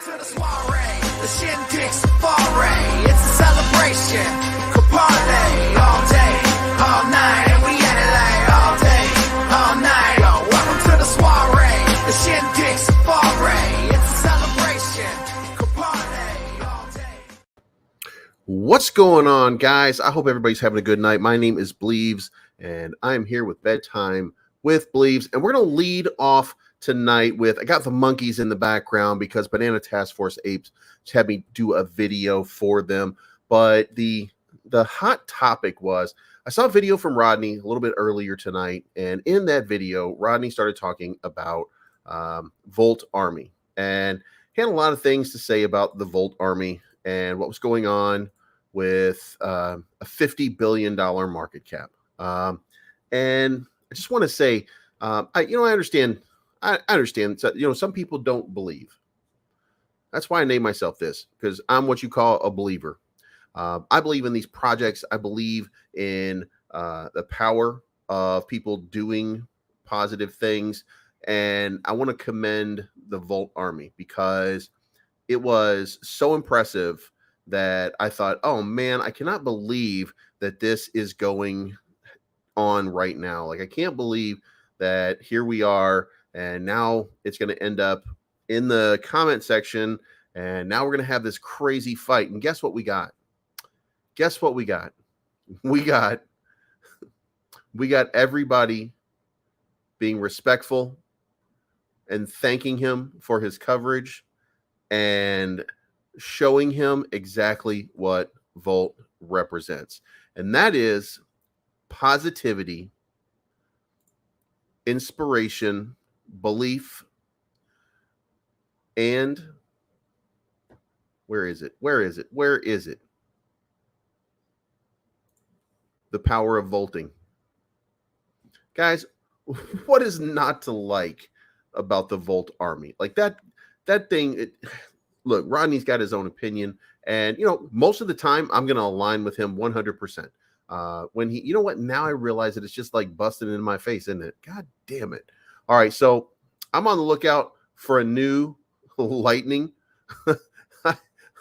To the soiree, the shindig safari, it's a celebration, Capale, all day, all night, and we at it like all day, all night. Yo, welcome to the soiree, the shindig safari, it's a celebration, Capale, all day. What's going on, guys? I hope everybody's having a good night. My name is Bleaves, and I'm here with Bedtime with Bleaves, and we're going to lead off tonight with, I got the monkeys in the background because Banana Task Force Apes had me do a video for them. But the hot topic was, I saw a video from Rodney a little bit earlier tonight, and in that video, Rodney started talking about Volt Army, and he had a lot of things to say about the Volt Army and what was going on with a $50 billion market cap. And I just want to say, I understand. I understand. So, some people don't believe. That's why I named myself this, because I'm what you call a believer. I believe in these projects. I believe in the power of people doing positive things. And I want to commend the Volt Army because it was so impressive that I thought, oh man, I cannot believe that this is going on right now. Like, I can't believe that here we are. And now it's going to end up in the comment section. And now we're going to have this crazy fight. And guess what we got? Guess what we got? We got everybody being respectful and thanking him for his coverage and showing him exactly what Volt represents. And that is positivity, inspiration, belief, and where is it? The power of vaulting. Guys, what is not to like about the Volt Army? Like that thing, look, Rodney's got his own opinion, and most of the time I'm going to align with him 100%. When he, now I realize that it's just like busting in my face, isn't it? God damn it. All right, so I'm on the lookout for a new lightning.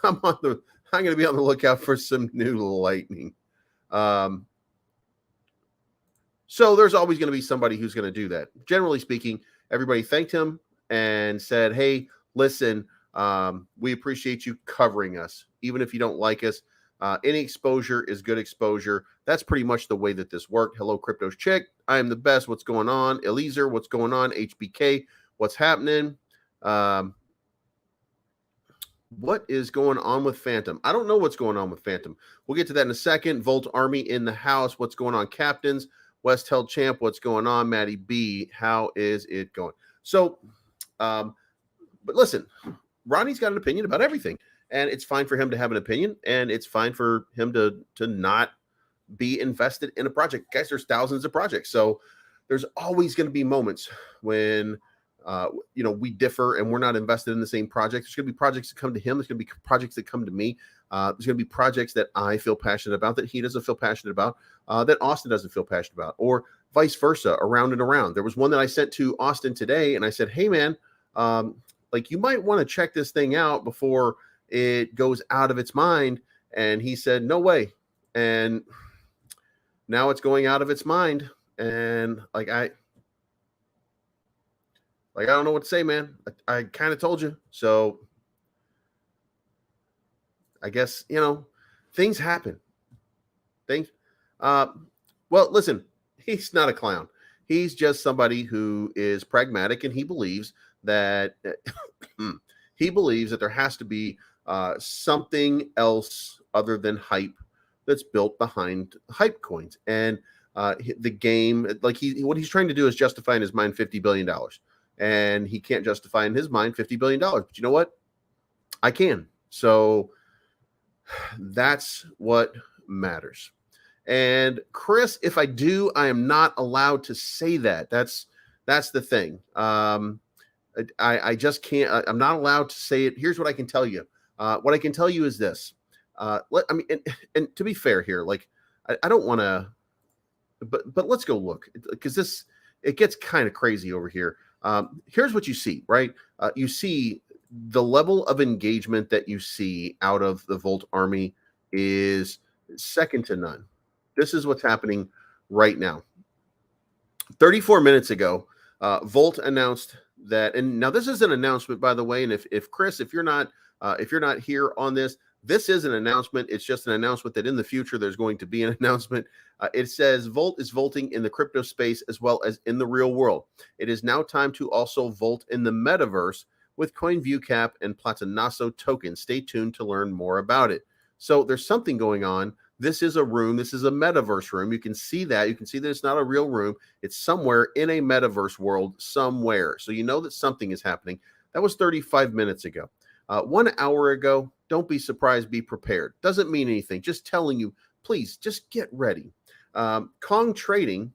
I'm going to be on the lookout for some new lightning. So there's always going to be somebody who's going to do that. Generally speaking, everybody thanked him and said, hey, listen, we appreciate you covering us. Even if you don't like us, any exposure is good exposure. That's pretty much the way that this worked. Hello, Crypto's Chick. I am the best. What's going on? Eliezer, what's going on? HBK, what's happening? What is going on with Phantom? I don't know what's going on with Phantom. We'll get to that in a second. Volt Army in the house. What's going on, Captains? West Held Champ, what's going on? Maddie B, how is it going? So, but listen, Rodney's got an opinion about everything. And it's fine for him to have an opinion, and it's fine for him to not be invested in a project. Guys, there's thousands of projects. So there's always going to be moments when, we differ and we're not invested in the same project. There's going to be projects that come to him. There's going to be projects that come to me. There's going to be projects that I feel passionate about, that he doesn't feel passionate about, that Austin doesn't feel passionate about, or vice versa, around and around. There was one that I sent to Austin today, and I said, hey, man, you might want to check this thing out before it goes out of its mind. And he said, no way. And now it's going out of its mind. And I don't know what to say, man. I kind of told you. So I guess, things happen. Well, listen, he's not a clown. He's just somebody who is pragmatic, and he believes that there has to be something else other than hype that's built behind hype coins. And the game, what he's trying to do is justify in his mind $50 billion. And he can't justify in his mind $50 billion. But you know what? I can. So that's what matters. And Chris, if I do, I am not allowed to say that. That's the thing. I just can't. I'm not allowed to say it. Here's what I can tell you. What I can tell you is this. And to be fair here, I don't want to, but let's go look, because it gets kind of crazy over here. Here's what you see, right? You see the level of engagement that you see out of the Volt army is second to none. This is what's happening right now. 34 minutes ago, Volt announced that, and now this is an announcement, by the way. And if Chris, if you're not here on this, this is an announcement. It's just an announcement that in the future there's going to be an announcement. It says Volt is volting in the crypto space as well as in the real world. It is now time to also volt in the metaverse with CoinViewCap and Platanasso tokens. Stay tuned to learn more about it. So there's something going on. This is a room. This is a metaverse room. You can see that. You can see that it's not a real room. It's somewhere in a metaverse world somewhere. So you know that something is happening. That was 35 minutes ago. 1 hour ago, don't be surprised, be prepared. Doesn't mean anything. Just telling you, please, just get ready. Kong Trading,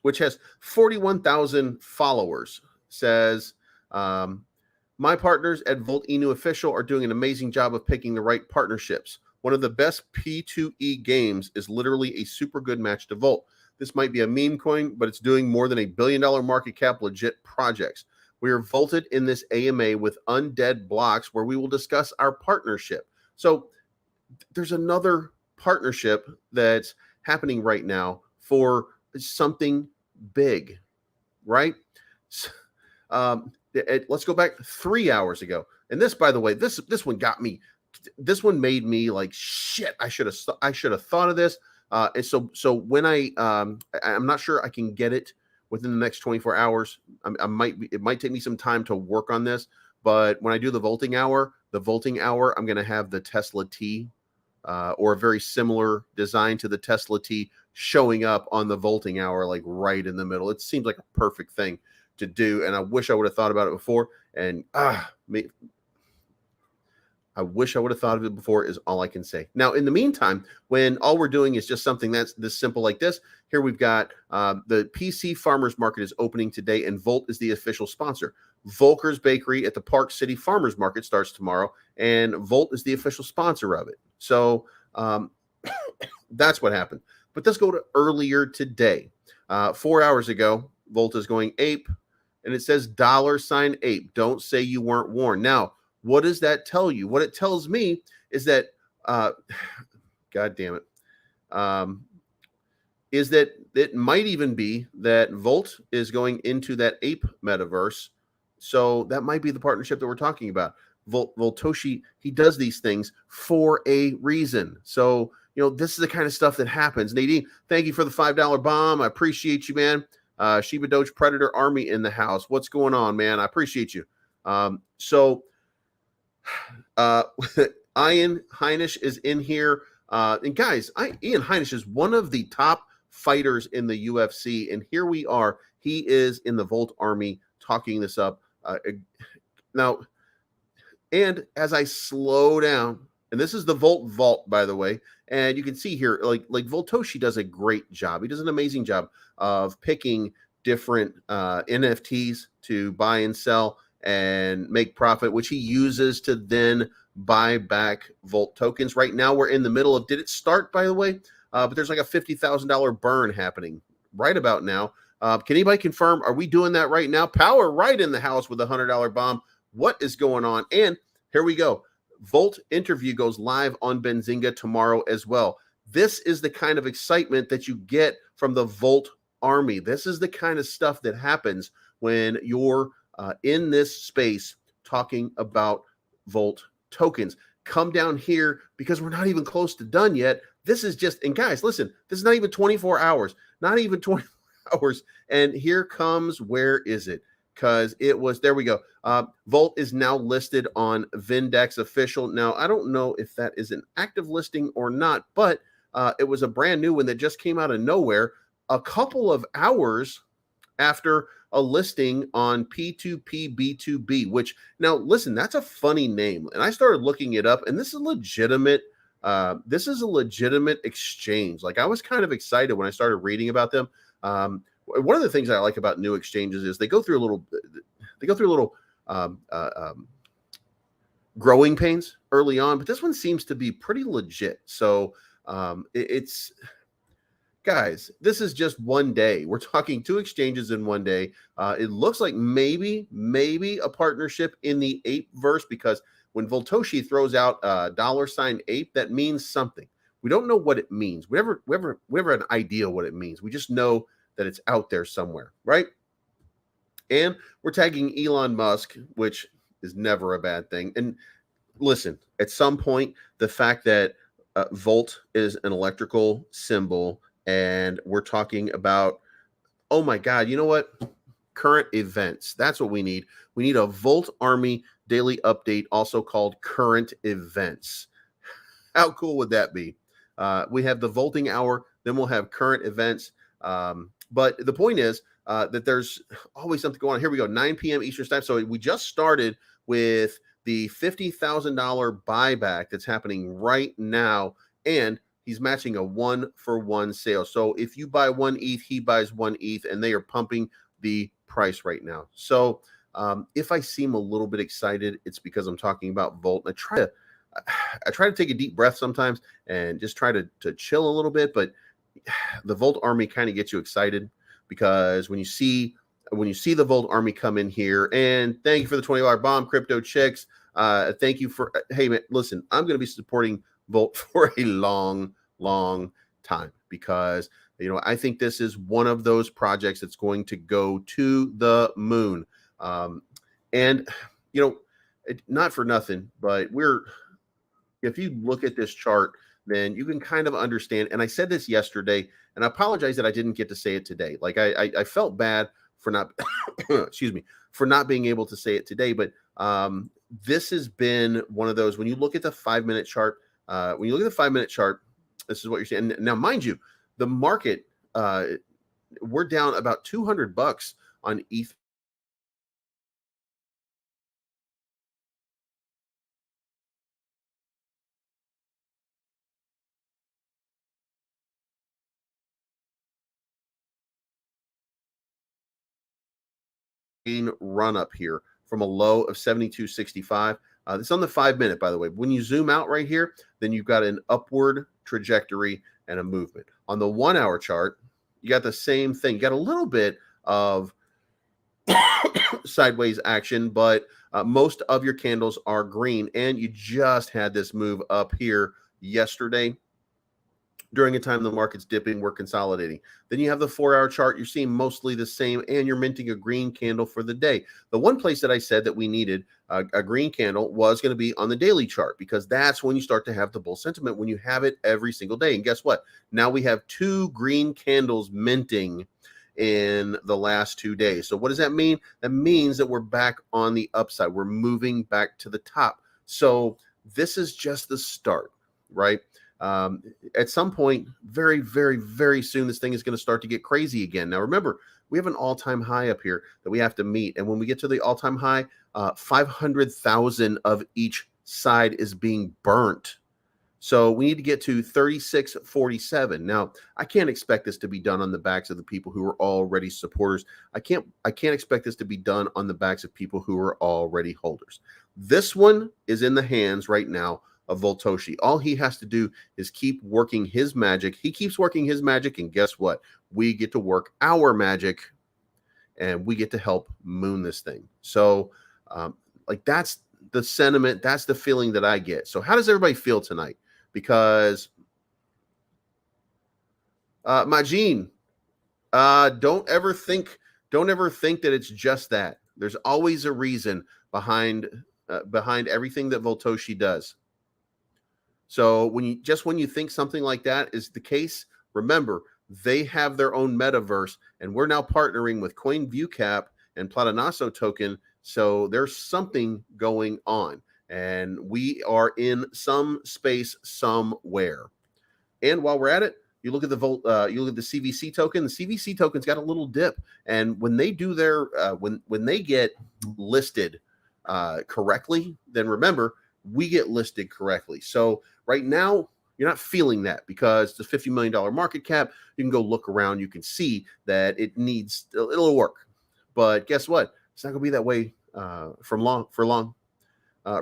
which has 41,000 followers, says, my partners at Volt Inu Official are doing an amazing job of picking the right partnerships. One of the best P2E games is literally a super good match to Volt. This might be a meme coin, but it's doing more than $1 billion market cap legit projects. We are vaulted in this AMA with undead blocks where we will discuss our partnership. So there's another partnership that's happening right now for something big, right? Let's go back 3 hours ago. And this, by the way, this one got me. This one made me like, shit, I should have thought of this. And so when I'm not sure I can get it within the next 24 hours. It might take me some time to work on this, but when I do the vaulting hour, I'm going to have the Tesla T or a very similar design to the Tesla T showing up on the vaulting hour, like right in the middle. It seems like a perfect thing to do. And I wish I would have thought about it before. And I wish I would have thought of it before is all I can say. Now, in the meantime, when all we're doing is just something that's this simple like this, here we've got the PC Farmers Market is opening today, and Volt is the official sponsor. Volker's Bakery at the Park City Farmers Market starts tomorrow, and Volt is the official sponsor of it. So that's what happened. But let's go to earlier today. 4 hours ago, Volt is going ape, and it says $ape. Don't say you weren't warned. Now, what does that tell you? What it tells me is that, God damn it, is that it might even be that Volt is going into that ape metaverse. So that might be the partnership that we're talking about. Voltoshi, he does these things for a reason. So, this is the kind of stuff that happens. Nadine, thank you for the $5 bomb. I appreciate you, man. Shiba Doge Predator Army in the house. What's going on, man? I appreciate you. Ian Heinisch is in here. And guys, Ian Heinisch is one of the top fighters in the UFC. And here we are. He is in the Volt Army talking this up. Now, and as I slow down, and this is the Vault, by the way, and you can see here, like Voltoshi does a great job. He does an amazing job of picking different NFTs to buy and sell and make profit, which he uses to then buy back Volt tokens. Right now, we're in the middle of, did it start, by the way? But there's like a $50,000 burn happening right about now. Can anybody confirm, are we doing that right now? Power right in the house with a $100 bomb. What is going on? And here we go. Volt interview goes live on Benzinga tomorrow as well. This is the kind of excitement that you get from the Volt Army. This is the kind of stuff that happens when you're in this space talking about Volt tokens. Come down here because we're not even close to done yet. This is just, and guys, listen, this is not even 24 hours, not even 24 hours. And here comes, where is it? Because it was, there we go. Volt is now listed on Vindex Official. Now, I don't know if that is an active listing or not, but it was a brand new one that just came out of nowhere a couple of hours after a listing on P2P B2B, which now listen, that's a funny name. And I started looking it up, and this is legitimate. This is a legitimate exchange. Like, I was kind of excited when I started reading about them. One of the things I like about new exchanges is they go through a little growing pains early on, but this one seems to be pretty legit. So it's Guys, this is just one day. We're talking two exchanges in one day. It looks like maybe a partnership in the ape verse, because when Voltoshi throws out $ape, that means something. We don't know what it means. We never an idea what it means. We just know that it's out there somewhere, right? And we're tagging Elon Musk, which is never a bad thing. And listen, at some point, the fact that Volt is an electrical symbol, and we're talking about, oh my God, you know what? Current events. That's what we need. We need a Volt Army daily update, also called current events. How cool would that be? We have the Volting Hour, then we'll have current events. But the point is that there's always something going on. Here we go, 9 p.m. Eastern time. So we just started with the $50,000 buyback that's happening right now, and he's matching a 1-for-1 sale. So if you buy 1 ETH, he buys 1 ETH, and they are pumping the price right now. So if I seem a little bit excited, it's because I'm talking about Volt. And I try to take a deep breath sometimes and just try to chill a little bit, but the Volt Army kind of gets you excited, because when you see the Volt Army come in here, and thank you for the $20 bomb, Crypto Chicks. Thank you for, hey man, listen, I'm going to be supporting Volt for a long time, because I think this is one of those projects that's going to go to the moon. And not for nothing, but if you look at this chart, then you can kind of understand. And I said this yesterday, and I apologize that I didn't get to say it today. Like I felt bad for not, excuse me, for not being able to say it today. But this has been one of those, when you look at the 5-minute chart, this is what you're seeing. And now, mind you, the market, we're down about $200 on ETH. Run up here from a low of 72.65. It's on the 5-minute, by the way. When you zoom out right here, then you've got an upward trajectory and a movement. On the 1-hour chart, you got the same thing. You got a little bit of sideways action, but most of your candles are green, and you just had this move up here yesterday. During a time the market's dipping, we're consolidating. Then you have the 4-hour chart. You're seeing mostly the same, and you're minting a green candle for the day. The one place that I said that we needed a green candle was going to be on the daily chart, because that's when you start to have the bull sentiment, when you have it every single day. And guess what? Now we have 2 green candles minting in the last 2 days. So what does that mean? That means that we're back on the upside. We're moving back to the top. So this is just the start, right? At some point, very, very, very soon, this thing is going to start to get crazy again. Now, remember, we have an all-time high up here that we have to meet. And when we get to the all-time high, 500,000 of each side is being burnt. So we need to get to 36.47. Now, I can't expect this to be done on the backs of the people who are already supporters. I can't expect this to be done on the backs of people who are already holders. This one is in the hands right now of Voltoshi. All he has to do is keep working his magic. He keeps working his magic, and guess what? We get to work our magic, and we get to help moon this thing. So, that's the sentiment. That's the feeling that I get. So how does everybody feel tonight? Because Majin, don't ever think that it's just that. There's always a reason behind everything that Voltoshi does. So when you think something like that is the case, remember, they have their own metaverse, and we're now partnering with CoinViewCap and Platanaso token. So there's something going on, and we are in some space somewhere. And while we're at it, you look at the CVC token. The CVC token's got a little dip, and when they do their when they get listed correctly, then remember, we get listed correctly. So right now, you're not feeling that, because it's a $50 million market cap. You can go look around. You can see that it needs a little work. But guess what? It's not going to be that way for long.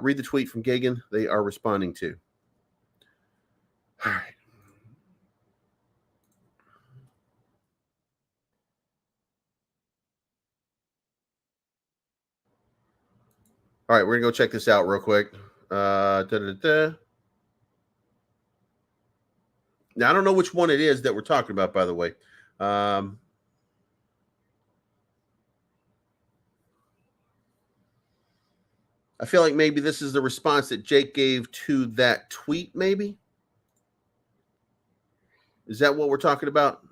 Read the tweet from Gagan. They are responding to. All right. All right, we're gonna go check this out real quick. Now I don't know which one it is that we're talking about, by the way. I feel like maybe this is the response that Jake gave to that tweet, maybe. Is that what we're talking about?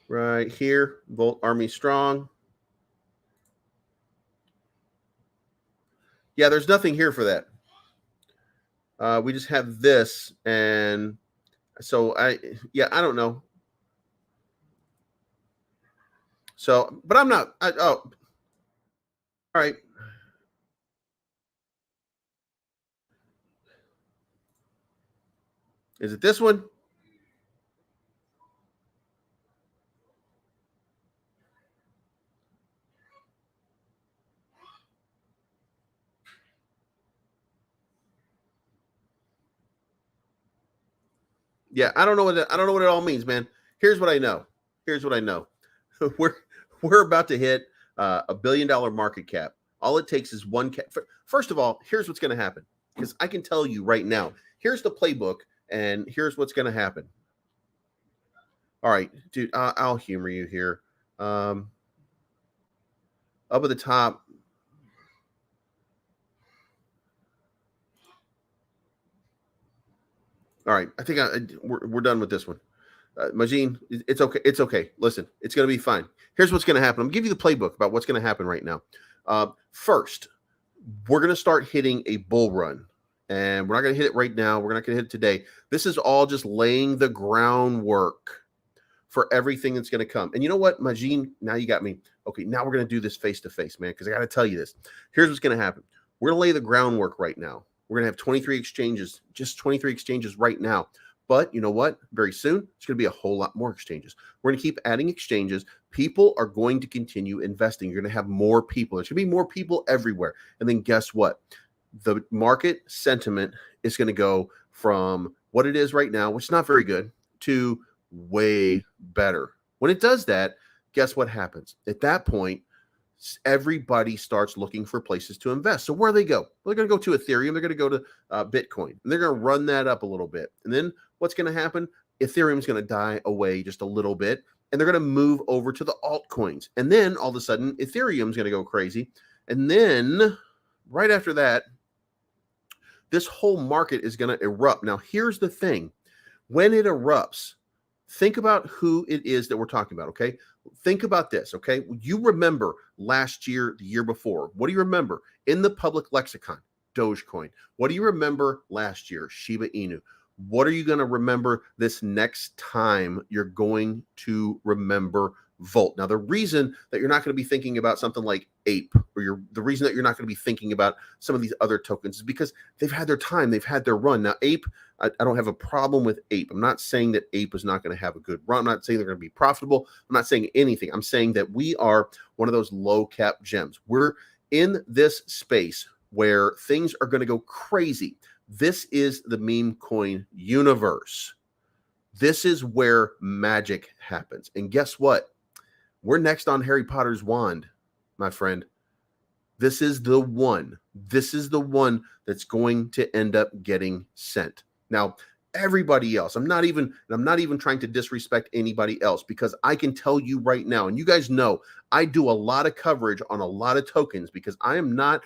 Right here, Volt Army Strong. Yeah, there's nothing here for that. We just have this, and so I don't know. So, but I'm not. All right. Is it this one? Yeah, I don't know what it all means, man. Here's what I know. we're about to hit $1 billion market cap. All it takes is one cap. First of all, here's what's going to happen, because I can tell you right now. Here's the playbook, and here's what's going to happen. All right, dude, I'll humor you here. Up at the top. All right, I think we're done with this one. Majin, it's okay. It's okay. Listen, it's going to be fine. Here's what's going to happen. I'm going to give you the playbook about what's going to happen right now. First, we're going to start hitting a bull run, and we're not going to hit it right now. We're not going to hit it today. This is all just laying the groundwork for everything that's going to come. And you know what, Majin, now you got me. Okay, now we're going to do this face-to-face, man, because I got to tell you this. Here's what's going to happen. We're going to lay the groundwork right now. We're going to have 23 exchanges, just 23 exchanges right now. But you know what? Very soon, it's going to be a whole lot more exchanges. We're going to keep adding exchanges. People are going to continue investing. You're going to have more people. There's going to be more people everywhere. And then guess what? The market sentiment is going to go from what it is right now, which is not very good, to way better. When it does that, guess what happens? At that point, everybody starts looking for places to invest. So where do they go? Well, they're going to go to Ethereum. They're going to go to Bitcoin, and they're going to run that up a little bit. And then what's going to happen? Ethereum is going to die away just a little bit, and they're going to move over to the altcoins. And then all of a sudden, Ethereum is going to go crazy. And then right after that, this whole market is going to erupt. Now, here's the thing. When it erupts, think about who it is that we're talking about, okay? Think about this, okay? You remember last year, the year before. What do you remember? In the public lexicon, Dogecoin. What do you remember last year? Shiba Inu. What are you going to remember this next time you're going to remember Volt? Now, the reason that you're not going to be thinking about something like Ape, or the reason that you're not going to be thinking about some of these other tokens is because they've had their time, they've had their run. Now, Ape, I don't have a problem with Ape. I'm not saying that Ape is not going to have a good run. I'm not saying they're going to be profitable. I'm not saying anything. I'm saying that we are one of those low cap gems. We're in this space where things are going to go crazy. This is the meme coin universe. This is where magic happens. And guess what? We're next on Harry Potter's wand, my friend. This is the one. This is the one that's going to end up getting sent. Now, everybody else, I'm not even trying to disrespect anybody else, because I can tell you right now, and you guys know, I do a lot of coverage on a lot of tokens, because I am not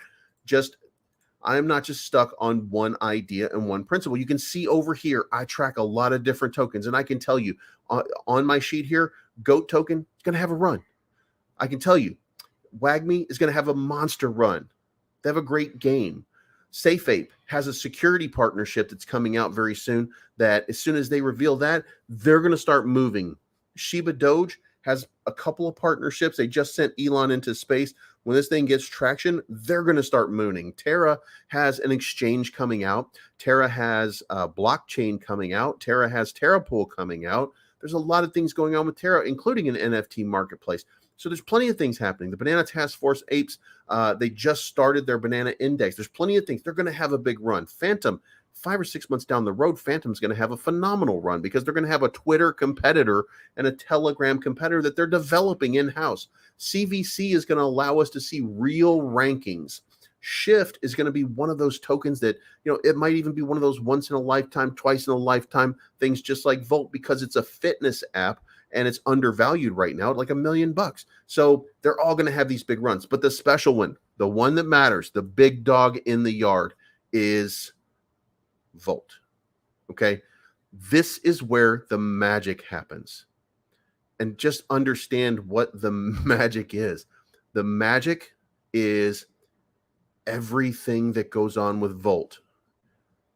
just stuck on one idea and one principle. You can see over here, I track a lot of different tokens, and I can tell you on my sheet here, GOAT token is going to have a run. I can tell you, WAGMI is going to have a monster run. They have a great game. SafeApe has a security partnership that's coming out very soon, that as soon as they reveal that, they're going to start moving. Shiba Doge has a couple of partnerships. They just sent Elon into space. When this thing gets traction, they're going to start mooning. Terra has an exchange coming out. Terra has a blockchain coming out. Terra has Terra Pool coming out. There's a lot of things going on with Terra, including an NFT marketplace. So there's plenty of things happening. The Banana Task Force Apes, they just started their banana index. There's plenty of things. They're going to have a big run. Phantom 5 or 6 months down the road, Phantom's going to have a phenomenal run because they're going to have a Twitter competitor and a Telegram competitor that they're developing in-house. CVC is going to allow us to see real rankings. Shift is going to be one of those tokens that, it might even be one of those once in a lifetime, twice in a lifetime things, just like Volt, because it's a fitness app and it's undervalued right now at like $1 million. So they're all going to have these big runs. But the special one, the one that matters, the big dog in the yard, is Volt. Okay. This is where the magic happens. And just understand what the magic is. The magic is everything that goes on with Volt.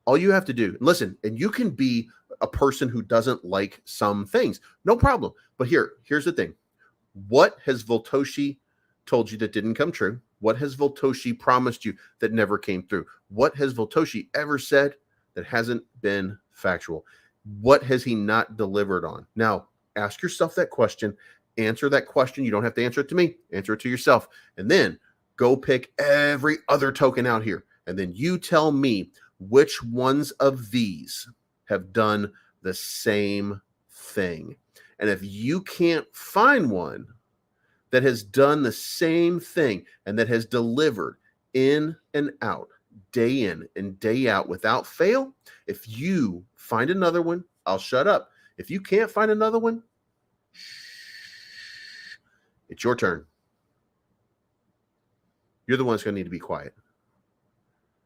All you have to do, listen, and you can be a person who doesn't like some things, no problem. But here's the thing. What has Voltoshi told you that didn't come true? What has Voltoshi promised you that never came through? What has Voltoshi ever said that hasn't been factual? What has he not delivered on? Now, ask yourself that question. Answer that question. You don't have to answer it to me. Answer it to yourself. And then go pick every other token out here. And then you tell me which ones of these have done the same thing. And if you can't find one that has done the same thing and that has delivered in and out, day in and day out without fail, if you find another one, I'll shut up. If you can't find another one, it's your turn. You're the one that's going to need to be quiet.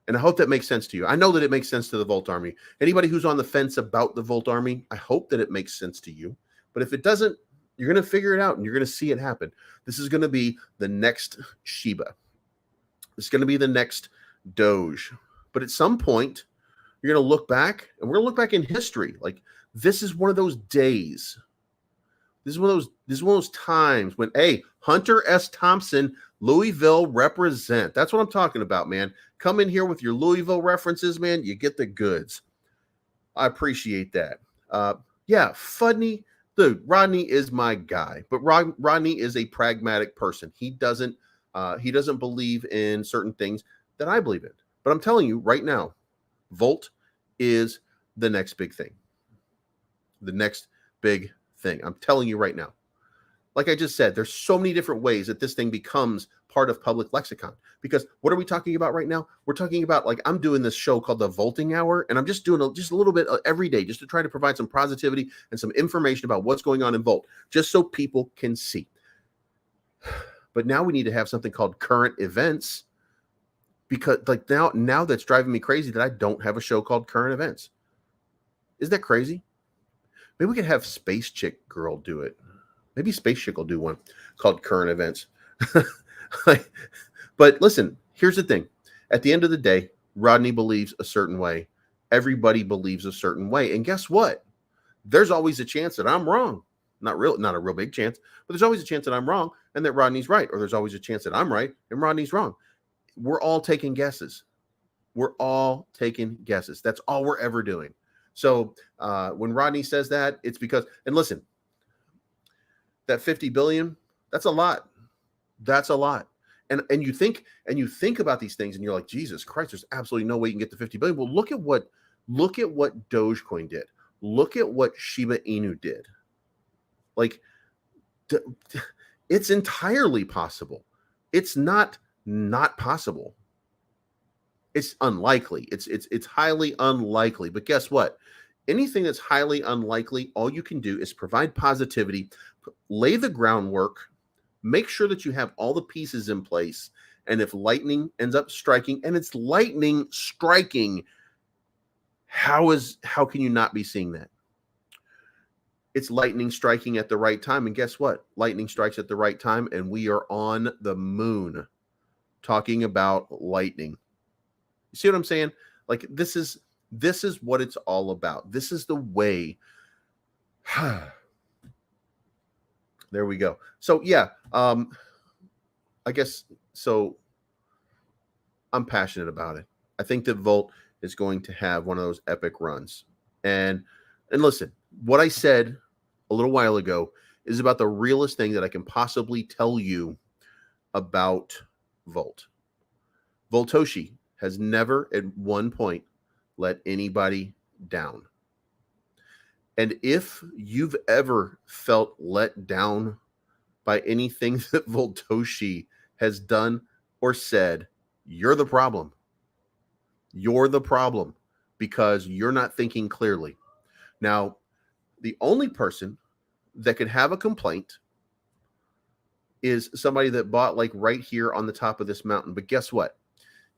And I hope that makes sense to you. I know that it makes sense to the Volt Army. Anybody who's on the fence about the Volt Army, I hope that it makes sense to you. But if it doesn't, you're going to figure it out and you're going to see it happen. This is going to be the next Shiba. It's going to be the next Doge. But at some point, you're going to look back, and we're going to look back in history. Like, this is one of those days. This is one of those times when, hey, Hunter S. Thompson, Louisville represent. That's what I'm talking about, man. Come in here with your Louisville references, man. You get the goods. I appreciate that. Yeah, Fudney, dude, Rodney is my guy. But Rodney is a pragmatic person. He doesn't believe in certain things that I believe in. But I'm telling you right now, Volt is the next big thing. The next big thing. I'm telling you right now. Like I just said, there's so many different ways that this thing becomes part of public lexicon. Because what are we talking about right now? We're talking about, like, I'm doing this show called the Volting Hour, and I'm just doing just a little bit every day just to try to provide some positivity and some information about what's going on in Volt, just so people can see. But now we need to have something called current events, because like now that's driving me crazy that I don't have a show called current events. Isn't that crazy? Maybe we could have Space Chick Girl do it. Maybe Space Chick will do one called current events. But listen, here's the thing. At the end of the day, Rodney believes a certain way. Everybody believes a certain way. And guess what? There's always a chance that I'm wrong. Not a real big chance, but there's always a chance that I'm wrong and that Rodney's right. Or there's always a chance that I'm right and Rodney's wrong. We're all taking guesses. We're all taking guesses. That's all we're ever doing. So when Rodney says that, it's because, and listen, that 50 billion, that's a lot. That's a lot. And you think about these things and you're like, Jesus Christ, there's absolutely no way you can get to 50 billion. Well, look at what Dogecoin did. Look at what Shiba Inu did. Like, it's entirely possible. It's not possible. It's unlikely. It's highly unlikely. But guess what? Anything that's highly unlikely, all you can do is provide positivity, lay the groundwork, make sure that you have all the pieces in place. And if lightning ends up striking, and it's lightning striking, how can you not be seeing that? It's lightning striking at the right time. And guess what? Lightning strikes at the right time, and we are on the moon talking about lightning. You see what I'm saying? Like, this is what it's all about. This is the way. There we go. So yeah, I guess so. I'm passionate about it. I think that Volt is going to have one of those epic runs. And listen, what I said a little while ago is about the realest thing that I can possibly tell you about Volt. Voltoshi has never at one point let anybody down. And if you've ever felt let down by anything that Voltoshi has done or said, you're the problem. You're the problem because you're not thinking clearly. Now, the only person that could have a complaint is somebody that bought like right here on the top of this mountain. But guess what?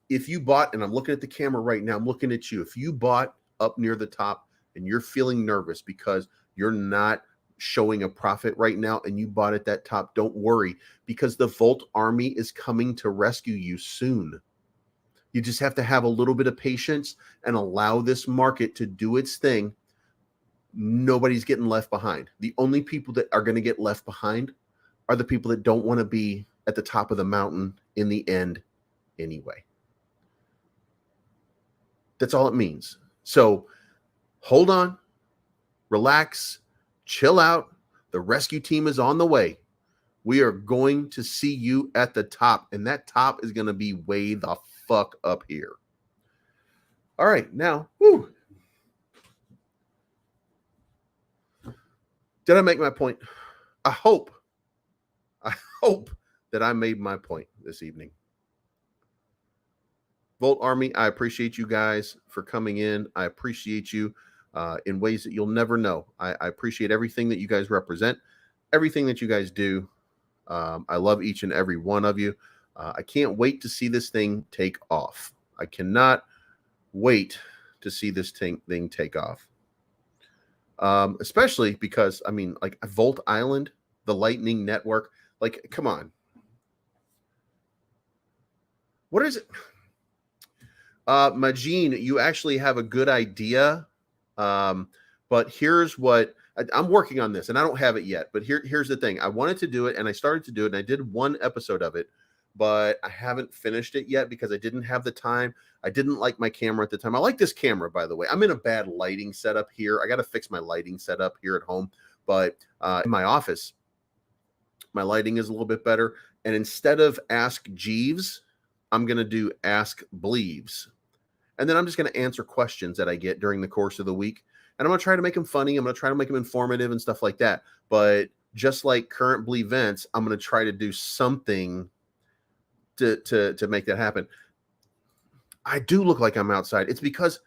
If you bought, and I'm looking at the camera right now, I'm looking at you. If you bought up near the top and you're feeling nervous because you're not showing a profit right now and you bought at that top, don't worry, because the Volt army is coming to rescue you soon. You just have to have a little bit of patience and allow this market to do its thing. Nobody's getting left behind. The only people that are going to get left behind are the people that don't want to be at the top of the mountain in the end anyway. That's all it means. So hold on, relax, chill out. The rescue team is on the way. We are going to see you at the top, and that top is going to be way the fuck up here. All right, now, whew. Did I make my point? I hope that I made my point this evening. Volt Army, I appreciate you guys for coming in. I appreciate you in ways that you'll never know. I appreciate everything that you guys represent, everything that you guys do. I love each and every one of you. I can't wait to see this thing take off. I cannot wait to see this thing take off. Especially because, I mean, like Volt Island, the Lightning Network, like, come on. What is it? Majin, you actually have a good idea. But here's what I'm working on this, and I don't have it yet. But here's the thing. I wanted to do it, and I started to do it, and I did one episode of it, but I haven't finished it yet because I didn't have the time. I didn't like my camera at the time. I like this camera, by the way. I'm in a bad lighting setup here. I got to fix my lighting setup here at home. But in my office, my lighting is a little bit better. And instead of Ask Jeeves, I'm going to do Ask Bleeves. And then I'm just going to answer questions that I get during the course of the week. And I'm going to try to make them funny. I'm going to try to make them informative and stuff like that. But just like current Bleed Vents, I'm going to try to do something to make that happen. I do look like I'm outside. It's because,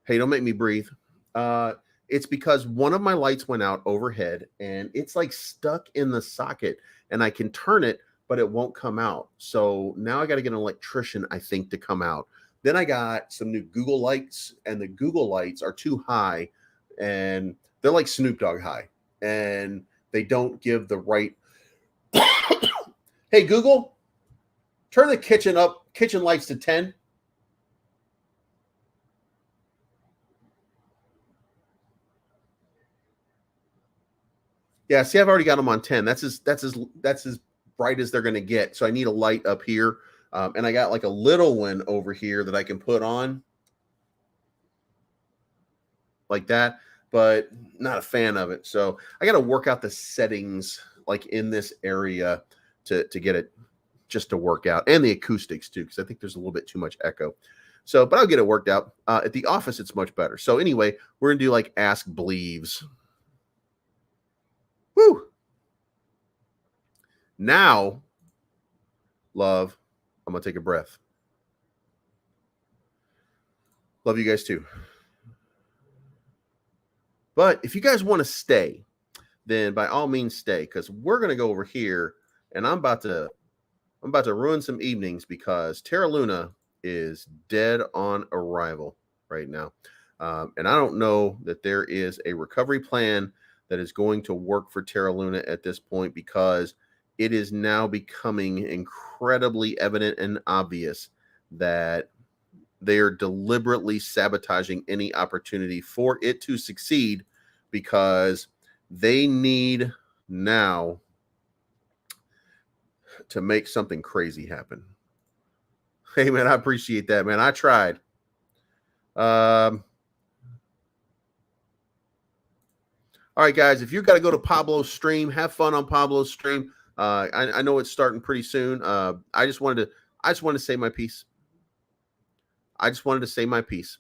hey, don't make me breathe. It's because one of my lights went out overhead and it's like stuck in the socket and I can turn it, but it won't come out. So now I got to get an electrician, I think, to come out. Then I got some new Google lights, and the Google lights are too high, and they're like Snoop Dogg high, and they don't give the right. Hey, Google, turn the kitchen lights to 10. Yeah, see, I've already got them on 10. That's as bright as they're going to get. So I need a light up here. And I got like a little one over here that I can put on like that, but not a fan of it. So I got to work out the settings like in this area to get it just to work out, and the acoustics too, because I think there's a little bit too much echo. So, but I'll get it worked out. At the office, it's much better. So anyway, we're going to do like Ask Bleeves. Woo! Now, love, I'm going to take a breath. Love you guys too. But if you guys want to stay, then by all means stay, because we're going to go over here, and I'm about to ruin some evenings because Terra Luna is dead on arrival right now. And I don't know that there is a recovery plan that is going to work for Terra Luna at this point, because it is now becoming incredibly evident and obvious that they are deliberately sabotaging any opportunity for it to succeed, because they need now to make something crazy happen. Hey, man, I appreciate that, man. I tried. All right, guys, if you got to go to Pablo's stream, have fun on Pablo's stream. I know it's starting pretty soon. I just wanted to say my piece. I just wanted to say my piece.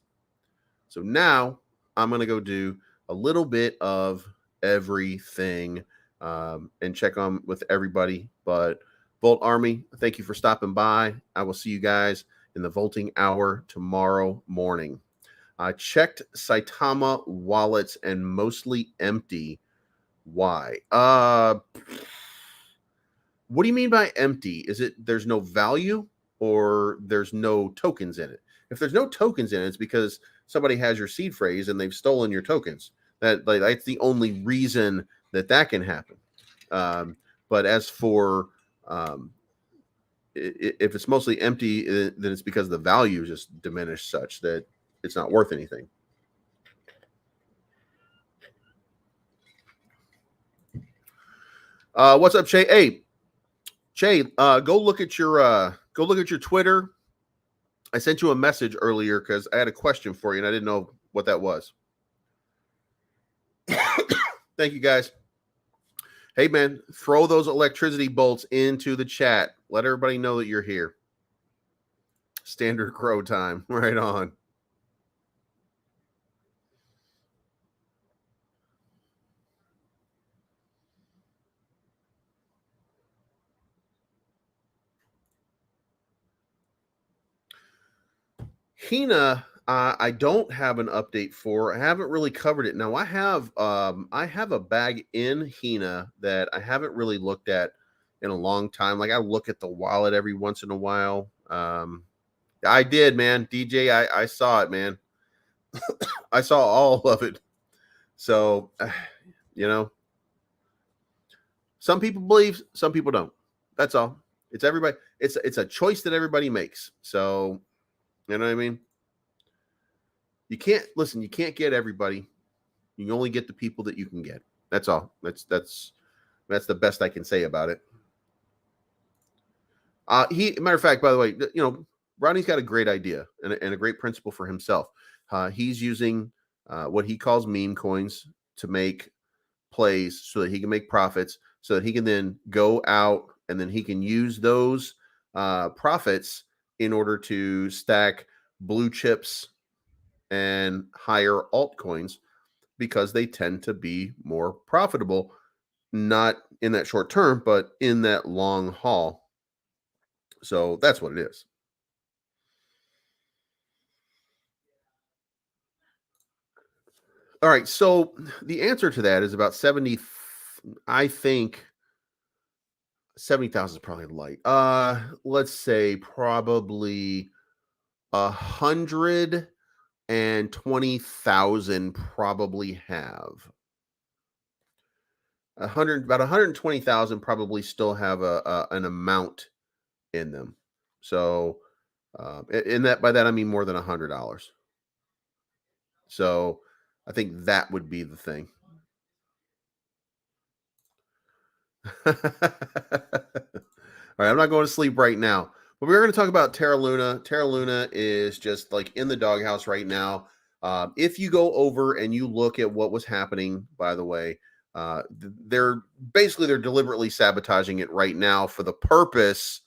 So now I'm going to go do a little bit of everything and check on with everybody. But Volt Army, thank you for stopping by. I will see you guys in the Volting Hour tomorrow morning. I checked Saitama wallets and mostly empty. Why? What do you mean by empty? Is it there's no value or there's no tokens in it? If there's no tokens in it, it's because somebody has your seed phrase and they've stolen your tokens. That's the only reason that can happen. But as for if it's mostly empty, then it's because the value is just diminished such that it's not worth anything. What's up, Shay? Hey, Shay, go look at your Twitter. I sent you a message earlier because I had a question for you and I didn't know what that was. Thank you, guys. Hey, man, throw those electricity bolts into the chat. Let everybody know that you're here. Standard crow time. Right on. Hina, I don't have an update for. I haven't really covered it. Now I have a bag in Hina that I haven't really looked at in a long time. Like I look at the wallet every once in a while. I did, man. DJ, I saw it, man. I saw all of it. So, you know, some people believe, some people don't. That's all. It's everybody. It's a choice that everybody makes. So, you know what I mean? You can't get everybody. You can only get the people that you can get. That's all. That's the best I can say about it. Matter of fact, by the way, you know, Ronnie's got a great idea and a great principle for himself. He's using what he calls meme coins to make plays so that he can make profits, so that he can then go out and then he can use those profits in order to stack blue chips and higher altcoins because they tend to be more profitable, not in that short term, but in that long haul. So that's what it is. All right. So the answer to that is about 70. I think 70,000 is probably light. Let's say probably 120,000 probably have. About 120,000 probably still have an amount in them. So, in that by that I mean more than $100. So, I think that would be the thing. All right, I'm not going to sleep right now, but we're going to talk about Terra Luna. Terra Luna is just like in the doghouse right now. If you go over and you look at what was happening, by the way, they're deliberately sabotaging it right now for the purpose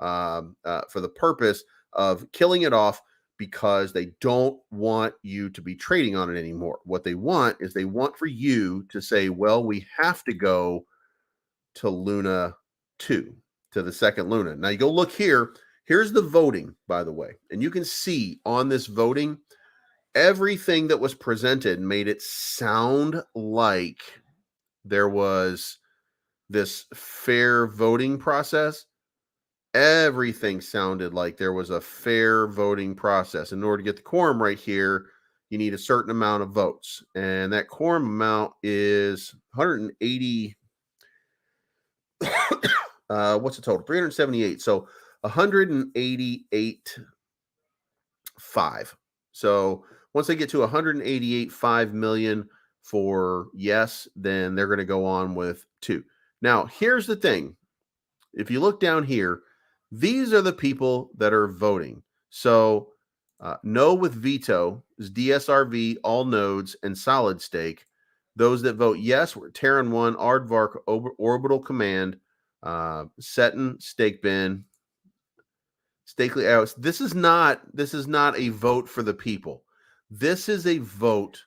of killing it off because they don't want you to be trading on it anymore. What they want is for you to say, well, we have to go to Luna 2, to the second Luna. Now you go look here. Here's the voting, by the way. And you can see on this voting, everything that was presented made it sound like there was this fair voting process. Everything sounded like there was a fair voting process. In order to get the quorum right here, you need a certain amount of votes. And that quorum amount is 180. What's the total? 378. So 188.5. So once they get to 188.5 million for yes, then they're going to go on with 2. Now, here's the thing. If you look down here, these are the people that are voting. So no with veto is DSRV, all nodes, and solid stake. Those that vote yes were Terran 1, Aardvark, Orbital Command, Seton, Stake Bin, Stakely arrows. This is not a vote for the people. This is a vote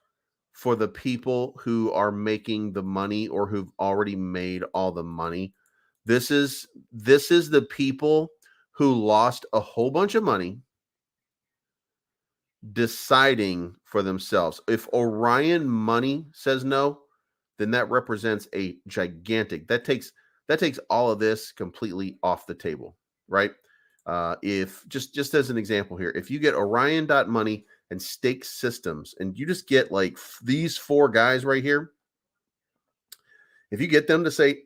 for the people who are making the money or who've already made all the money. This is the people who lost a whole bunch of money deciding for themselves. If Orion money says no, then that represents a gigantic that takes all of this completely off the table, right? If just as an example here, if you get Orion money and stake systems, and you just get like these four guys right here, if you get them to say,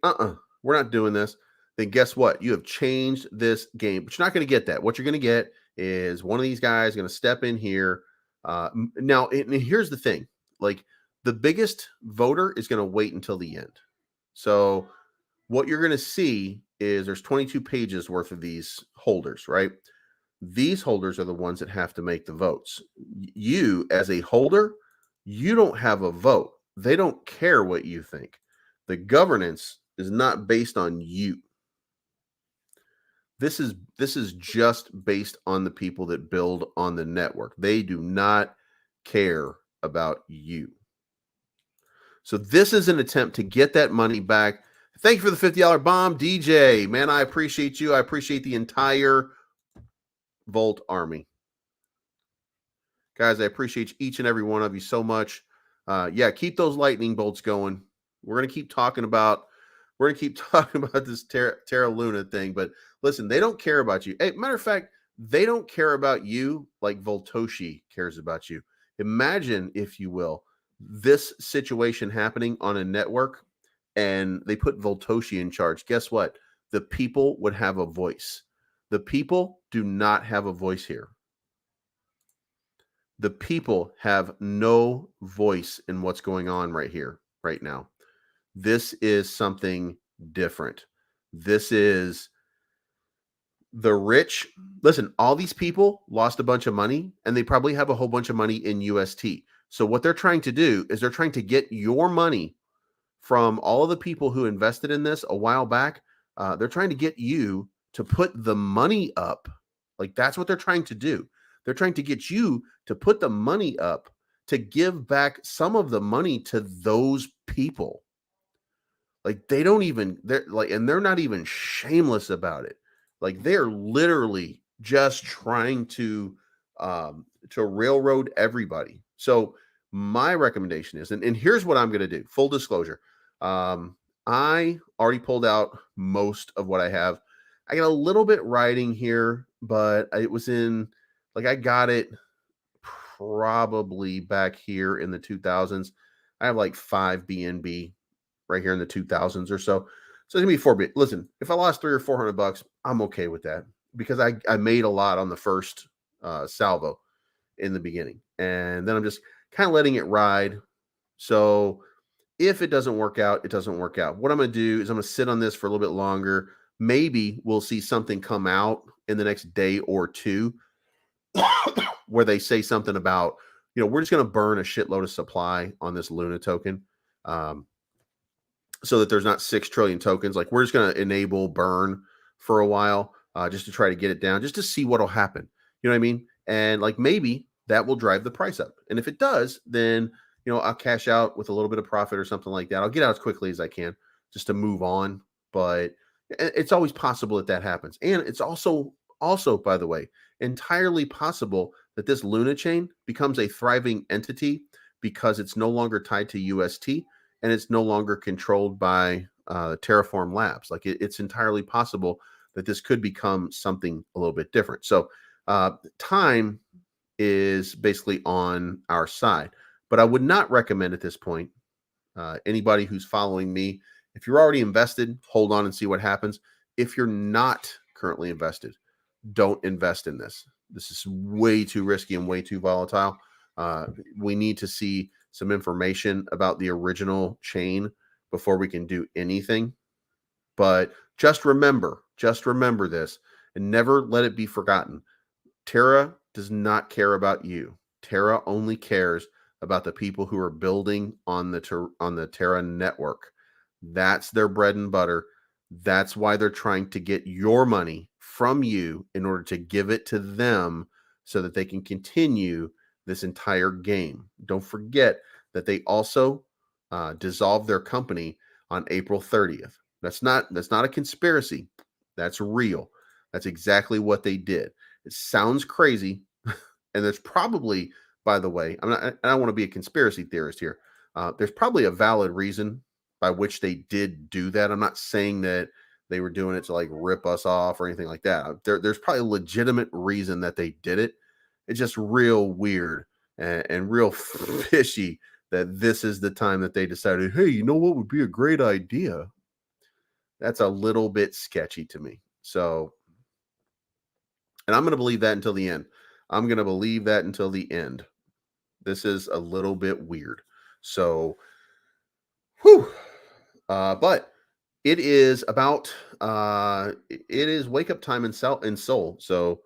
we're not doing this, then guess what? You have changed this game. But you're not going to get that. What you're going to get is one of these guys going to step in here. Now, and here's the thing. Like, the biggest voter is going to wait until the end. So what you're going to see is there's 22 pages worth of these holders, right? These holders are the ones that have to make the votes. You, as a holder, you don't have a vote. They don't care what you think. The governance is not based on you. This is just based on the people that build on the network. They do not care about you. So this is an attempt to get that money back. Thank you for the $50 bomb, DJ. Man, I appreciate you. I appreciate the entire Volt army. Guys, I appreciate each and every one of you so much. Yeah, keep those lightning bolts going. We're going to keep talking about this Terra Luna thing, but listen, they don't care about you. Hey, matter of fact, they don't care about you like Voltoshi cares about you. Imagine, if you will, this situation happening on a network and they put Voltoshi in charge. Guess what? The people would have a voice. The people do not have a voice here. The people have no voice in what's going on right here, right now. This is something different. This is the rich. Listen, all these people lost a bunch of money, and they probably have a whole bunch of money in UST. So what they're trying to do is they're trying to get your money from all of the people who invested in this a while back. They're trying to get you to put the money up. Like, that's what they're trying to do. They're trying to get you to put the money up to give back some of the money to those people. Like, they're not even shameless about it. Like, they're literally just trying to railroad everybody. So my recommendation is, and here's what I'm going to do. Full disclosure. I already pulled out most of what I have. I got a little bit riding here, but it was I got it probably back here in the 2000s. I have like 5 BNB right here in the 2000s or so. So it's gonna be 4 bit. Listen, if I lost $300 or $400, I'm okay with that, because I made a lot on the first salvo in the beginning, and then I'm just kind of letting it ride. So if it doesn't work out, it doesn't work out. What I'm going to do is I'm going to sit on this for a little bit longer. Maybe we'll see something come out in the next day or two where they say something about, we're just going to burn a shitload of supply on this Luna token, so that there's not 6 trillion tokens. Like, we're just going to enable burn for a while, just to try to get it down, just to see what'll happen. You know what I mean? And like, maybe that will drive the price up. And if it does, then I'll cash out with a little bit of profit or something like that. I'll get out as quickly as I can just to move on. But it's always possible that happens. And it's also, by the way, entirely possible that this Luna chain becomes a thriving entity because it's no longer tied to UST and it's no longer controlled by Terraform Labs. Like, it's entirely possible that this could become something a little bit different. So time is basically on our side. But I would not recommend at this point, anybody who's following me, if you're already invested, hold on and see what happens. If you're not currently invested, don't invest in this. This is way too risky and way too volatile. We need to see some information about the original chain before we can do anything. But just remember this, and never let it be forgotten. Terra does not care about you. Terra only cares about the people who are building on the Terra network. That's their bread and butter. That's why they're trying to get your money from you in order to give it to them so that they can continue this entire game. Don't forget that they also dissolved their company on April 30th. That's not a conspiracy. That's real. That's exactly what they did. It sounds crazy, and there's probably, by the way, I don't want to be a conspiracy theorist here. There's probably a valid reason by which they did do that. I'm not saying that they were doing it to like rip us off or anything like that. There's probably a legitimate reason that they did it. It's just real weird and real fishy that this is the time that they decided, hey, you know what would be a great idea? That's a little bit sketchy to me. So, and I'm going to believe that until the end. I'm going to believe that until the end. This is a little bit weird. So, whew. But it is about it is wake up time in Seoul. So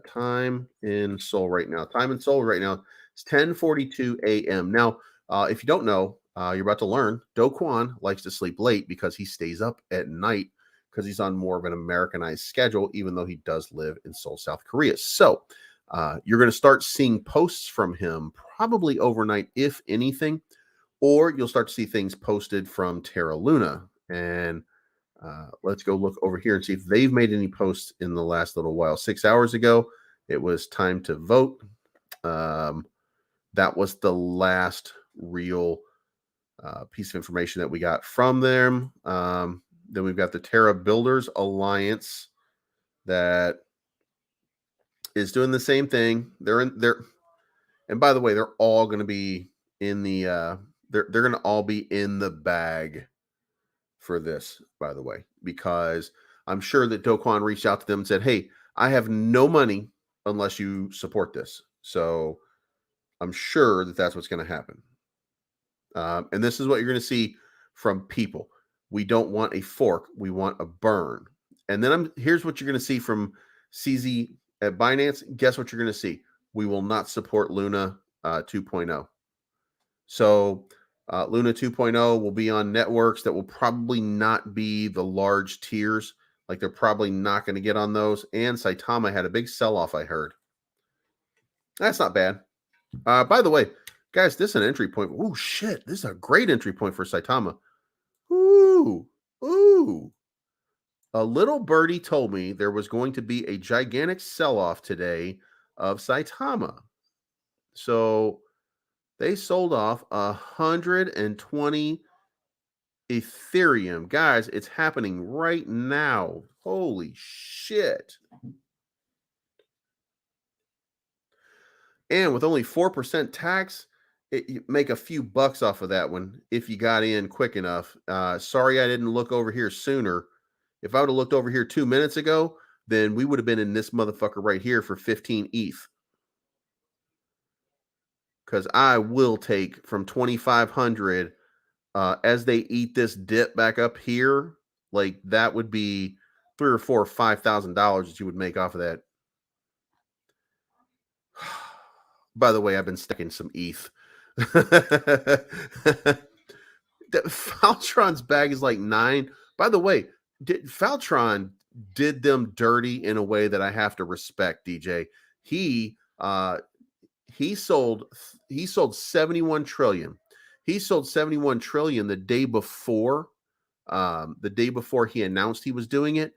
time in Seoul right now. Time in Seoul right now. It's 10:42 a.m. Now, if you don't know, you're about to learn. Do Kwon likes to sleep late because he stays up at night because he's on more of an Americanized schedule, even though he does live in Seoul, South Korea. So you're going to start seeing posts from him probably overnight, if anything, or you'll start to see things posted from Terra Luna. And let's go look over here and see if they've made any posts in the last little while. 6 hours ago, it was time to vote. That was the last real piece of information that we got from them. Then we've got the Terra Builders Alliance that is doing the same thing. And by the way, they're all going to be in the they're going to all be in the bag for this, by the way, because I'm sure that Do Kwon reached out to them and said, hey, I have no money unless you support this. So I'm sure that that's what's going to happen. And this is what you're going to see from people. We don't want a fork. We want a burn. And then here's what you're going to see from CZ at Binance. Guess what you're going to see? We will not support Luna 2.0. So Luna 2.0 will be on networks that will probably not be the large tiers. Like they're probably not going to get on those. And Saitama had a big sell-off, I heard. That's not bad. By the way, guys, this is an entry point. Oh, shit. This is a great entry point for Saitama. Ooh. A little birdie told me there was going to be a gigantic sell-off today of Saitama. So they sold off 120 Ethereum. Guys, it's happening right now. Holy shit. And with only 4% tax, you make a few bucks off of that one if you got in quick enough. Sorry I didn't look over here sooner. If I would have looked over here 2 minutes ago, then we would have been in this motherfucker right here for 15 ETH. Because I will take from 2,500 as they eat this dip back up here. Like that would be $3,000 or $4,000 or $5,000 that you would make off of that. By the way, I've been stacking some ETH. Faltron's bag is like 9. By the way, Faltron did them dirty in a way that I have to respect, DJ. He sold 71 trillion. He sold 71 trillion the day before he announced he was doing it.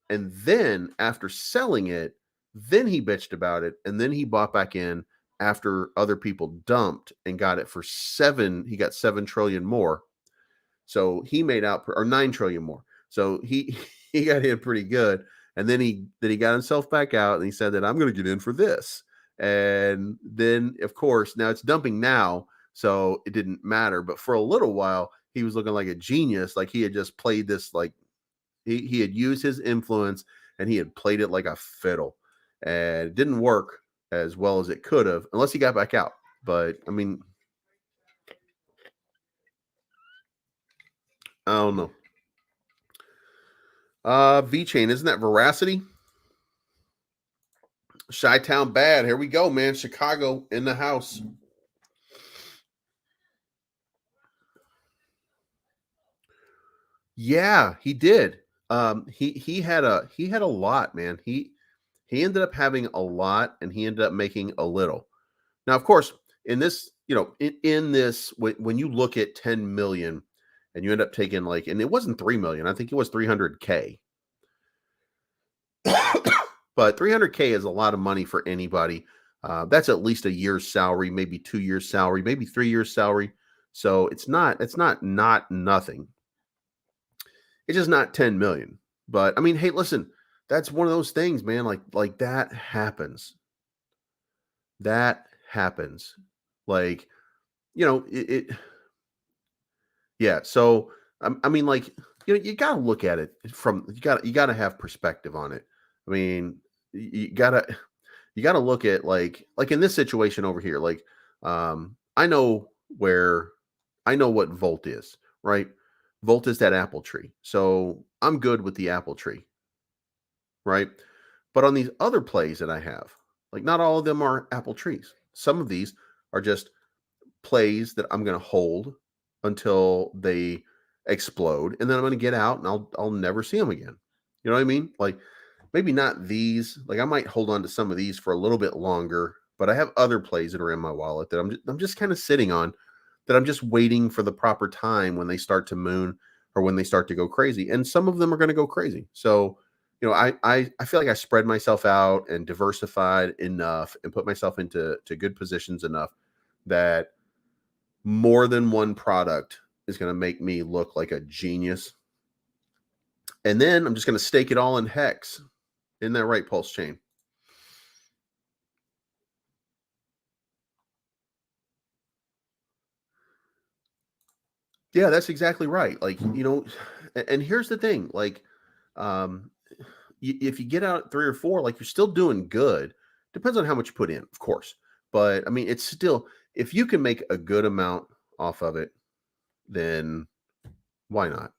And then after selling it, then he bitched about it. And then he bought back in after other people dumped and got it for 7. He got 7 trillion more. So he made out, or 9 trillion more. So he got in pretty good. And then he got himself back out and he said that I'm going to get in for this. And then, of course, now it's dumping now, so it didn't matter. But for a little while, he was looking like a genius. Like he had just played this, like he had used his influence and he had played it like a fiddle. And it didn't work as well as it could have, unless he got back out. But, I mean, I don't know. V-Chain, isn't that Veracity? Chi-Town bad. Here we go, man. Chicago in the house. Yeah, he did. He had a lot, man. He ended up having a lot, and he ended up making a little. Now, of course, in this, in this, when you look at 10 million, and you end up taking like, and it wasn't 3 million. I think it was 300K. But 300K is a lot of money for anybody. That's at least a year's salary, maybe 2 years salary, maybe 3 years salary. So it's not nothing. It's just not 10 million. But I mean, hey, listen, that's one of those things, man. Like that happens. That happens. Like, it yeah. So I mean, like, you gotta look at it from you gotta have perspective on it. I mean, you gotta look at like in this situation over here, like I know where I know what Volt is, right? Volt is that apple tree. So I'm good with the apple tree, right? But on these other plays that I have, like not all of them are apple trees. Some of these are just plays that I'm going to hold until they explode, and then I'm going to get out and I'll never see them again. You know what I mean? Like maybe not these. Like I might hold on to some of these for a little bit longer, but I have other plays that are in my wallet that I'm just kind of sitting on, that I'm just waiting for the proper time when they start to moon or when they start to go crazy. And some of them are going to go crazy. So, I feel like I spread myself out and diversified enough and put myself into good positions enough that more than one product is going to make me look like a genius. And then I'm just going to stake it all in hex. Isn't that right, Pulse Chain? Yeah, that's exactly right. Like, and here's the thing, like, um, if you get out at 3 or 4, like you're still doing good. Depends on how much you put in, of course. But I mean, it's still, if you can make a good amount off of it, then why not?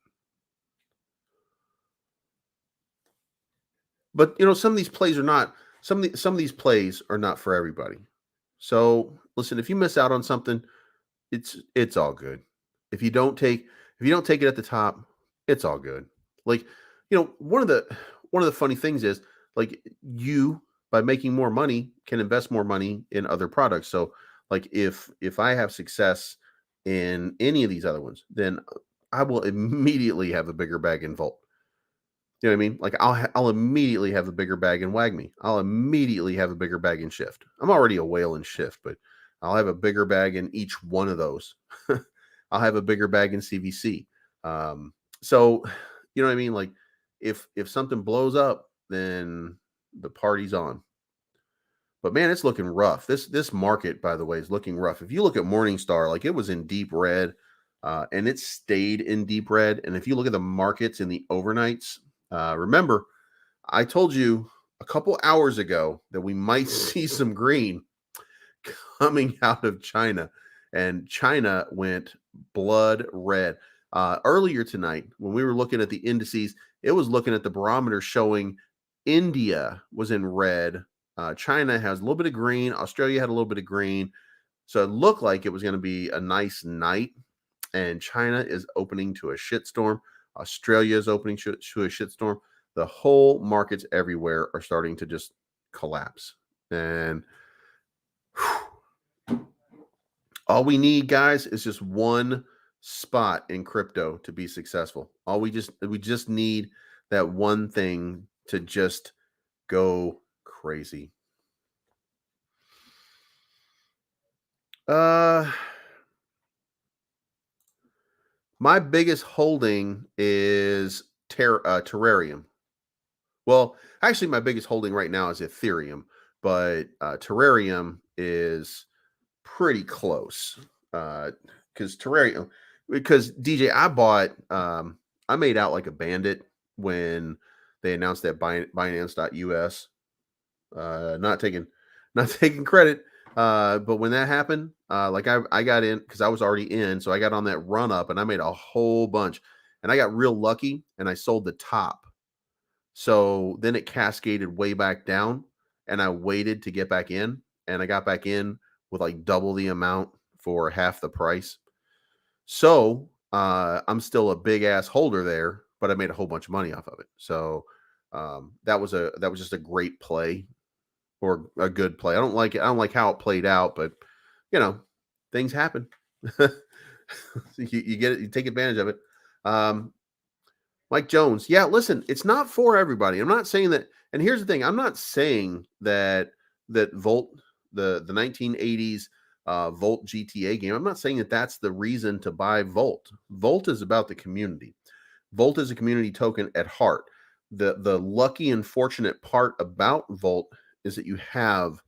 But some of these plays are not some of these plays are not for everybody. So listen, if you miss out on something, it's all good. If you don't take it at the top, it's all good. Like, one of the funny things is, like, you, by making more money, can invest more money in other products. So like if I have success in any of these other ones, then I will immediately have a bigger bag in Volt. You know what I mean? Like I'll immediately have a bigger bag in WagMe. I'll immediately have a bigger bag in Shift. I'm already a whale in Shift, but I'll have a bigger bag in each one of those. I'll have a bigger bag in CVC. So you know what I mean? Like if something blows up, then the party's on. But man, it's looking rough. This market, by the way, is looking rough. If you look at Morningstar, like it was in deep red, and it stayed in deep red. And if you look at the markets in the overnights, remember, I told you a couple hours ago that we might see some green coming out of China, and China went blood red. Earlier tonight, when we were looking at the indices, it was looking at the barometer showing India was in red. China has a little bit of green. Australia had a little bit of green. So it looked like it was going to be a nice night. And China is opening to a shitstorm. Australia is opening to a shitstorm. The whole markets everywhere are starting to just collapse. And all we need, guys, is just one spot in crypto to be successful. We just need that one thing to just go crazy. My biggest holding is Terrarium. Well, actually, my biggest holding right now is Ethereum, but Terrarium is pretty close. Because Terrarium, because DJ, I made out like a bandit when they announced that Binance.us. Not taking credit. But when that happened, like I got in because I was already in, so I got on that run up and I made a whole bunch, and I got real lucky and I sold the top. So then it cascaded way back down, and I waited to get back in, and I got back in with like double the amount for half the price. So I'm still a big ass holder there, but I made a whole bunch of money off of it. So that was just a great play, or a good play. I don't like it. I don't like how it played out, but you know, things happen. You get it. You take advantage of it. Um, Mike Jones. Yeah, listen, it's not for everybody. I'm not saying that. And here's the thing: I'm not saying that Volt, the 1980s Volt GTA game. I'm not saying that that's the reason to buy Volt. Volt is about the community. Volt is a community token at heart. The lucky and fortunate part about Volt is that you have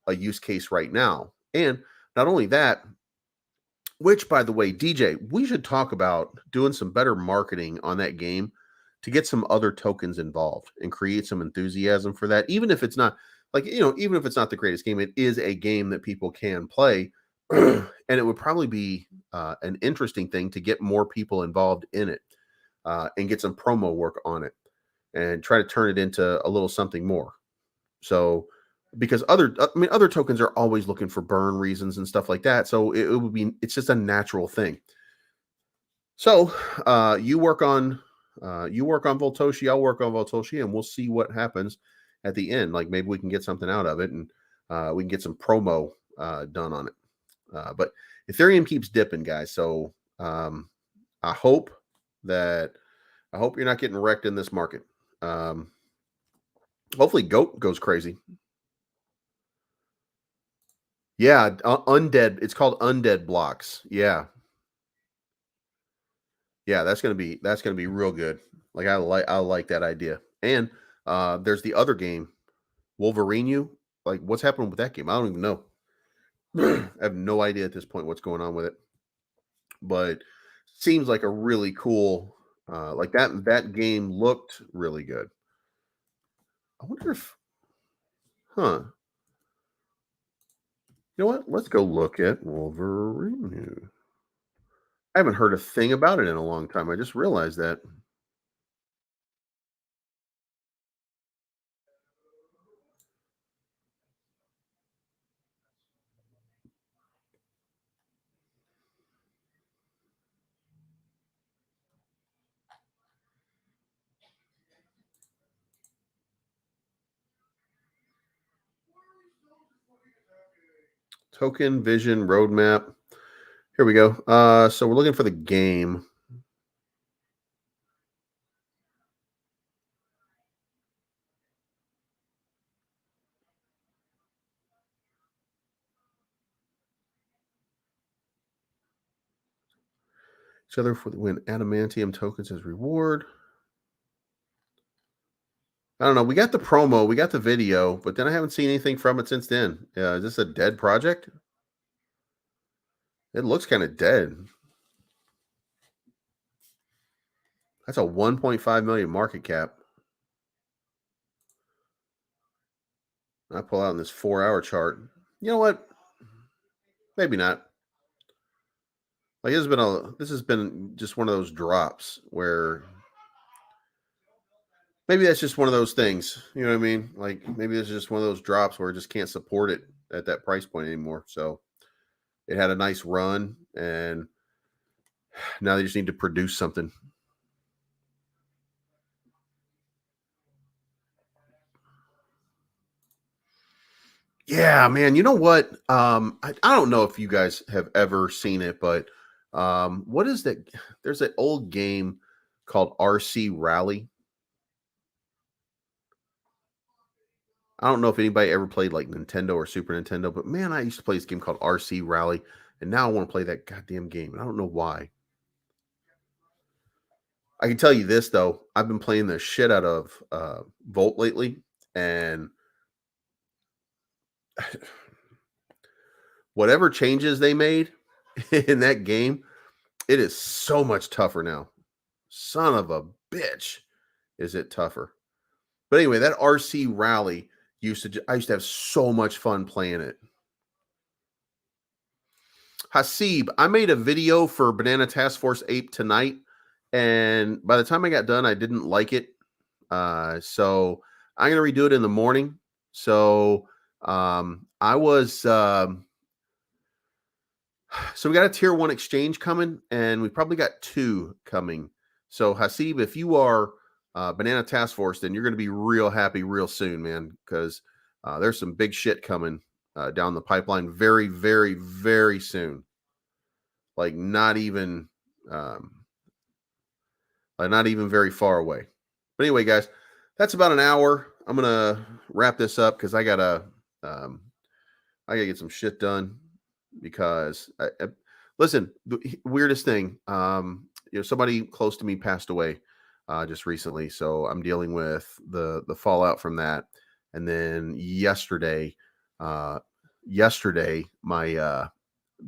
a use case right now, and not only that, which, by the way, DJ, we should talk about doing some better marketing on that game to get some other tokens involved and create some enthusiasm for that. Even if it's not even if it's not the greatest game, it is a game that people can play. And it would probably be an interesting thing to get more people involved in it, and get some promo work on it and try to turn it into a little something more. So, because other tokens are always looking for burn reasons and stuff like that. So it's just a natural thing. So you work on Voltoshi, I'll work on Voltoshi, and we'll see what happens at the end. Like maybe we can get something out of it, and we can get some promo done on it. But Ethereum keeps dipping, guys. So I hope you're not getting wrecked in this market. Hopefully GOAT goes crazy. Yeah, undead. It's called undead blocks. Yeah, that's gonna be real good. Like I like that idea. And there's the other game, Wolverine. Like what's happening with that game? I don't even know. I have no idea at this point what's going on with it. But seems like a really cool. Like that game looked really good. I wonder if, huh? You know what? Let's go look at Wolverine. I haven't heard a thing about it in a long time. I just realized that. Token vision roadmap. Here we go. So we're looking for the game. Each other for the win adamantium tokens as reward. I don't know. We got the promo, we got the video, but then I haven't seen anything from it since then. Is this a dead project? It looks kind of dead. That's a 1.5 million market cap. I pull out in this 4-hour chart. You know what? Maybe not. Like this has been just one of those drops where maybe that's just one of those things. You know what I mean? Like maybe it's just one of those drops where it just can't support it at that price point anymore. So it had a nice run, and now they just need to produce something. Yeah, man. You know what? I don't know if you guys have ever seen it, but what is that? There's an old game called RC Rally. I don't know if anybody ever played like Nintendo or Super Nintendo, but man, I used to play this game called RC Rally, and now I want to play that goddamn game, and I don't know why. I can tell you this though, I've been playing the shit out of Volt lately, and whatever changes they made in that game, it is so much tougher now. Son of a bitch, is it tougher? But anyway, that RC Rally I used to have so much fun playing it. Hasib, I made a video for Banana Task Force Ape tonight, and by the time I got done, I didn't like it. So I'm gonna redo it in the morning. So I was so we got a tier 1 exchange coming, and we probably got 2 coming. So Hasib, if you are Banana Task Force, then you're going to be real happy real soon, man, because there's some big shit coming down the pipeline very, very, very soon. Like um, not even very far away. But anyway, guys, that's about an hour. I'm gonna wrap this up because um, I gotta get some shit done. Because listen, the weirdest thing, somebody close to me passed away just recently, so I'm dealing with the fallout from that. And then uh, yesterday, my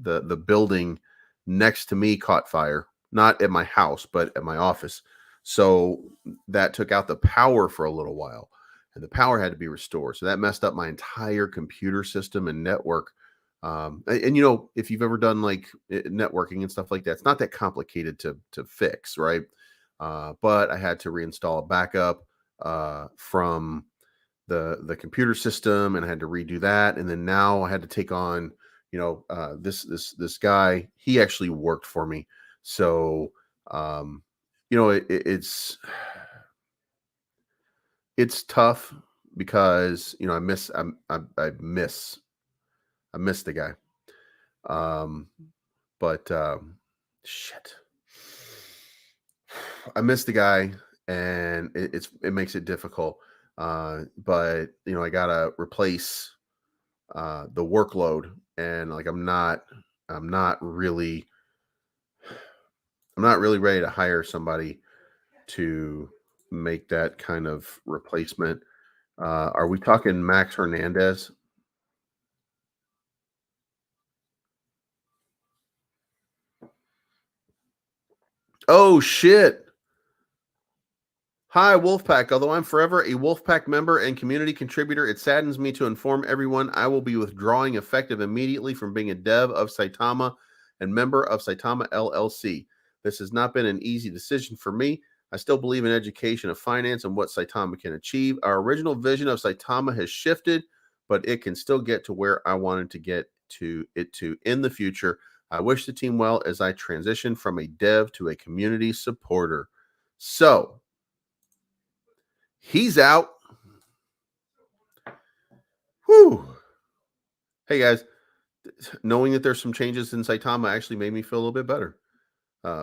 the building next to me caught fire, not at my house, but at my office. So that took out the power for a little while, and the power had to be restored. So that messed up my entire computer system and network. If you've ever done like networking and stuff like that, it's not that complicated to fix, right? But I had to reinstall a backup from the computer system, and I had to redo that. And then now I had to take on, this guy. He actually worked for me, so it's tough because I miss the guy. But shit, I miss the guy, and it makes it difficult. But I gotta replace the workload, and like I'm not really ready to hire somebody to make that kind of replacement. Are we talking Max Hernandez? Oh shit. Hi, Wolfpack. Although I'm forever a Wolfpack member and community contributor, it saddens me to inform everyone I will be withdrawing effective immediately from being a dev of Saitama and member of Saitama LLC. This has not been an easy decision for me. I still believe in education of finance and what Saitama can achieve. Our original vision of Saitama has shifted, but it can still get to where I wanted to get to in the future. I wish the team well as I transition from a dev to a community supporter. So, he's out. Whew. Hey guys, knowing that there's some changes in Saitama actually made me feel a little bit better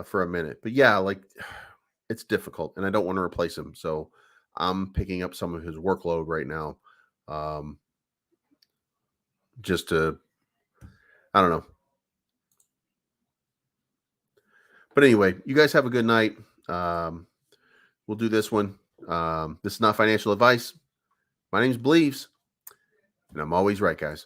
for a minute. But yeah, like it's difficult, and I don't want to replace him, so I'm picking up some of his workload right now, just to, I don't know. But anyway, you guys have a good night. We'll do this one. This is not financial advice. My name's Bleaves, and I'm always right, guys.